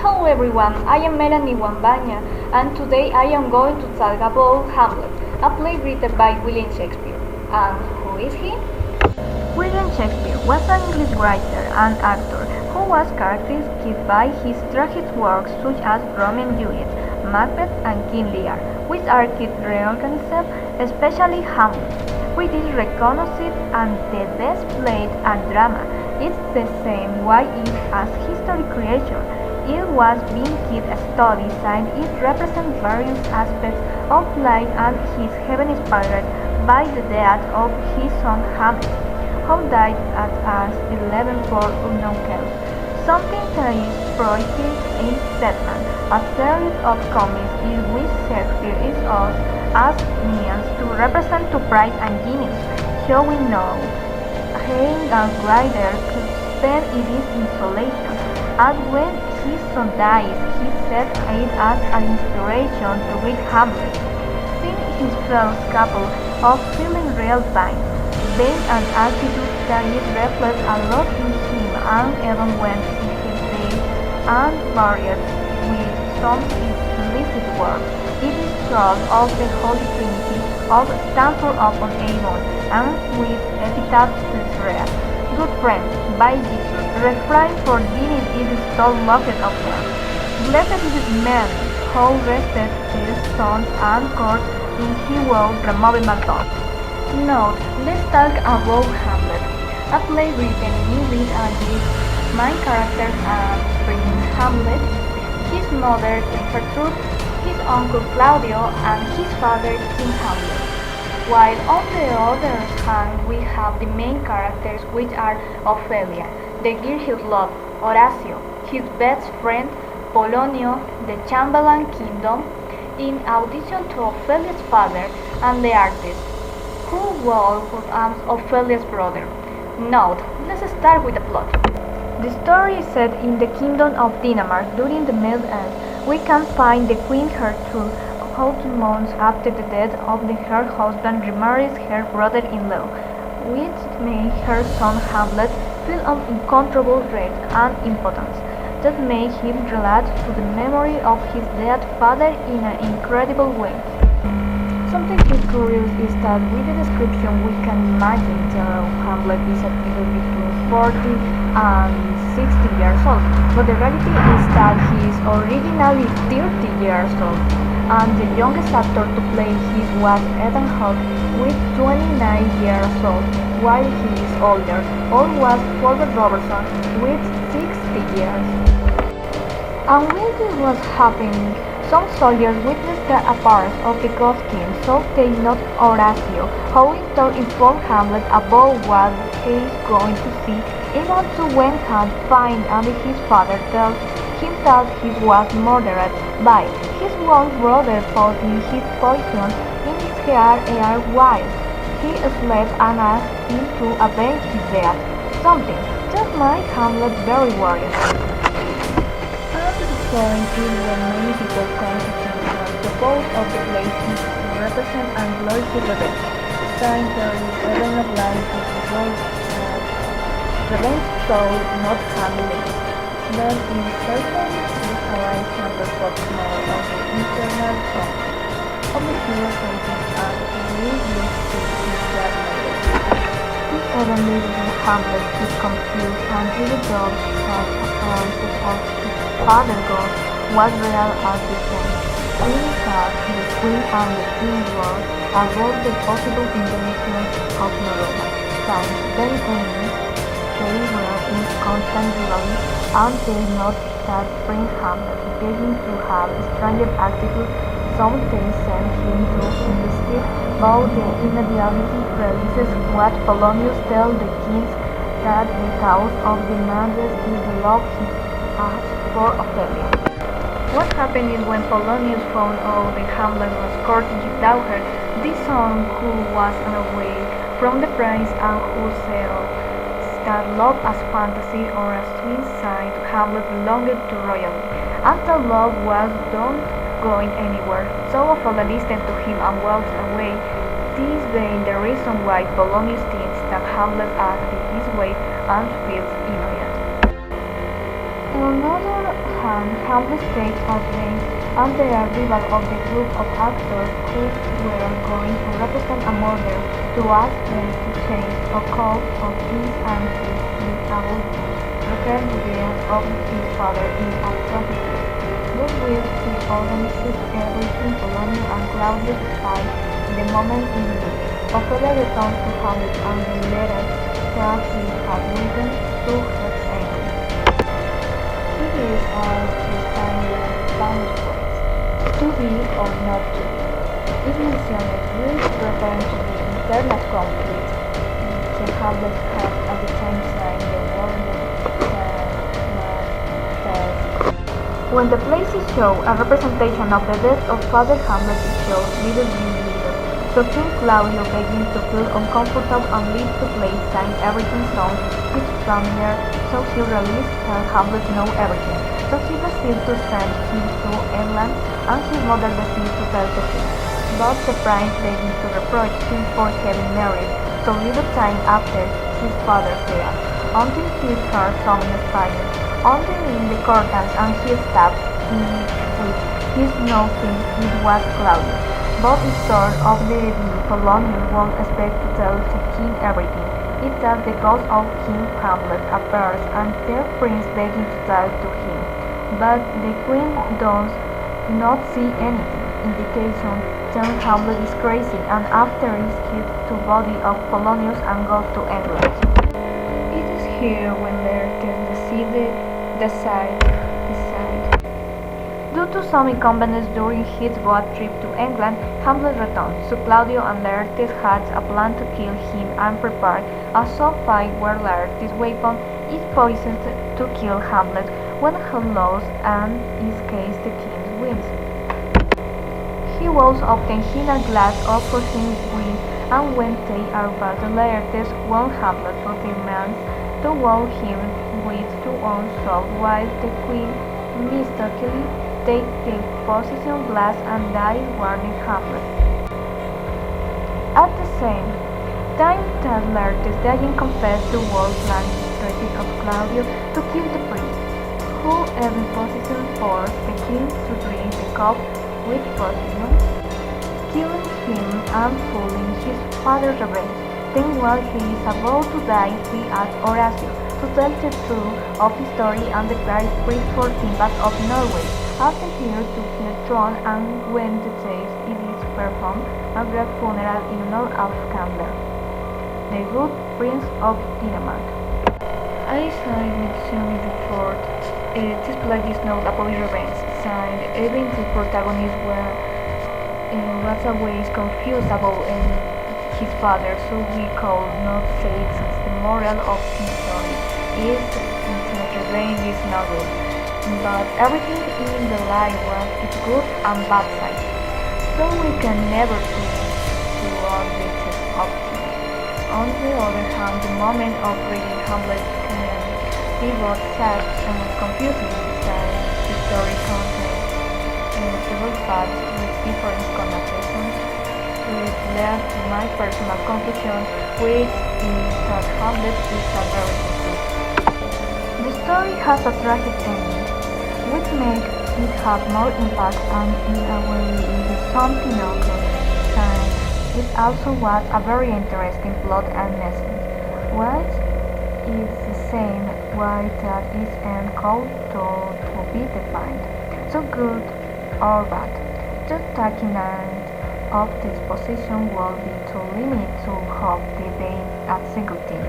Hello everyone, I am Melanie Wambanya and today I am going to talk about Hamlet, a play written by William Shakespeare. And who is he? William Shakespeare was an English writer and actor who was characterized by his tragic works such as Romeo and Juliet, Macbeth, and King Lear, which are reorganized, especially Hamlet, which is recognized and the best played and drama. It's the same why it as history creation. It was being kid studies and it represents various aspects of life and his heaven inspired by the death of his son Hamlet, who died at age 11 for unknown cause. Something that is prohibited in Setman, a series of comics in which Shakespeare is used as means to represent to pride and genius, showing no hearing a writer could spend in his isolation. And when his son dies, he set it as an inspiration to read Hamlet, seeing his fellows capable of feeling real pain, being an attitude that it reflects a lot in him and even when he is dead and buried with some illicit work. It is told of the Holy Trinity of Stanford upon Avon and with epitaph to Israel. Good friend, by Jesus, refrain for deeming it so locked up there. Blessed is the man who rested his sons and courts in he will remove my thoughts. Note, let's talk about Hamlet, a play written in English and its main characters are Prince Hamlet, his mother Queen Gertrude, his uncle Claudio, and his father King Hamlet. While on the other hand we have the main characters which are Ophelia, the girl he loved, Horatio, his best friend, Polonio, the Chamberlain Kingdom, in addition to Ophelia's father and the artist, who was Ophelia's brother. Note, let's start with the plot. The story is set in the kingdom of Denmark during the Middle Ages. We can find the Queen Gertrude, who 2 months after the death of her husband remarries her brother-in-law, which made her son Hamlet feel an uncontrollable dread and impotence that made him relate to the memory of his dead father in an incredible way. Something curious is that with the description we can imagine that Hamlet is a figure between 40 and 60 years old, but the reality is that he is originally 30 years old, and the youngest actor to play his was Ethan Hawke with 29 years old, while he is older, or was Robert Robertson with 60 years. And when this was happening, some soldiers witnessed the appearance of the ghost king, so they not Horatio, who in turn informed Hamlet about what he is going to see, even to when Han find and his father tells him that he was murdered by his own brother, putting his poison in his hair while he slept and asked him to avenge his death, something that made Hamlet very worried. Point is when many people come to think that the both of the places represent and glorify revenge. Saying there is even a blind to the world that revenge soul not Hamlet. But in certain this arise and reflects more on the internal thought of the hero facing and leads to his death memory. This even leads to Hamlet is confused and even though that appearances of his father God was real as the same. Meaning that the queen and the king were about the possible invention of Novella. Since then only, they were in constant rivalry and they not that Prince Hamlet beginning to have a stranger attitude, some they sent him to investigate, but the immediately releases what Polonius tells the kings that the cause of the madness is the love he has for Ophelia. What happened is when Polonius found out that Hamlet was courting his daughter, this son who was away from the prince and who saw that love as fantasy or a sweet sign to Hamlet belonged to royalty, and that love was not going anywhere. So Ophelia listened to him and walked away. This being the reason why Polonius thinks that Hamlet acted this way and feels innocent. On the other hand, Hamlet takes advantage and the arrival of the group of actors who were going to represent a murder to ask them to change a call of his and his able to recreate of his father in atrocities. But will he organizes everything Polonio and Claudio decide the moment in which Ophelia returns to Hamlet and the letters that he had written to her angel. It is as this time with the famous phrase, to be or not to be. It mentioned with reference to the internal conflict the Hamlet had at the time signed the warning that when the play is shown, a representation of the death of Father Hamlet is shown little by little. So King Claudio begins to feel uncomfortable and leaves the play saying everything sounds his familiar, so he releases tell Hamlet know everything. So he decides to send him to England and his mother decides to tell to him. But the prince begins to reproach him for having married so little time after his father's death, until he is heard summoning Spanish. Only in the curtains and he stabbed him with his nothing it was Claudio. But instead of the Polonius won't expect to tell the king everything. It that the ghost of King Hamlet appears and the prince begging to tell to him. But the queen does not see anything. Indication tells Hamlet is crazy and after is hit to body of Polonius and goes to England. It is here when Laertes decide. Due to some inconvenience during his boat trip to England, Hamlet returned, so Claudio and Laertes had a plan to kill him and prepared a soft fight where Laertes' weapon is poisoned to kill Hamlet when he lost and in this case the king wins. He was obtained in a glass of his win and when they are battled Laertes won Hamlet but demands to wow him with two own sword while the queen mistakenly takes the possession glass and dies warning Hamlet. At the same time that Laertes dying confessed to war plan strategy of Claudio to kill the prince, who even possession forced the king to drink the cup with poison, killing him and fooling his father's revenge. Then while he is about to die, he asks Horatio to tell the truth of his story and declares priest for Simbad of Norway, after here to his throne and when the chase it is performed, a great funeral in honor of Hamlet, the good prince of Denmark. As I mentioned before, this play is not a police revenge, and even the protagonists were in lots of ways confused about his father, so we could not say it since the moral of the story is that revenge is not good, but everything in the life was its good and bad side, so we can never think to all with option. On the other hand, the moment of reading Hamlet can be both sad and confusing since the story contains several facts with different connotations, which led to my personal conclusion, which is that Hamlet is a very good book. The story has a tragic ending, which makes it have more impact and in a way it is something else, and it also was a very interesting plot and message, which is the same way that its end could to be defined, so good or bad. Just taking note of this position will be to limit to half the being a single thing,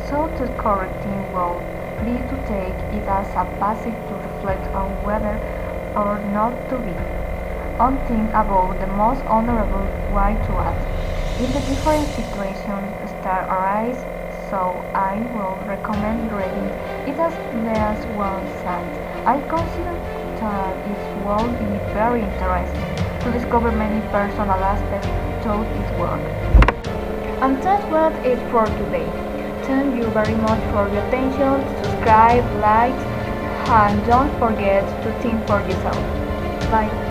so the correct thing will be to take it as a passage to reflect on whether or not to be, on think about the most honorable way to act in the different situations that arise, so I will recommend reading it as less one side. I consider that it will be very interesting to discover many personal aspects through its work. And that's what it for today. Thank you very much for your attention. Subscribe, like, and don't forget to think for yourself. Bye.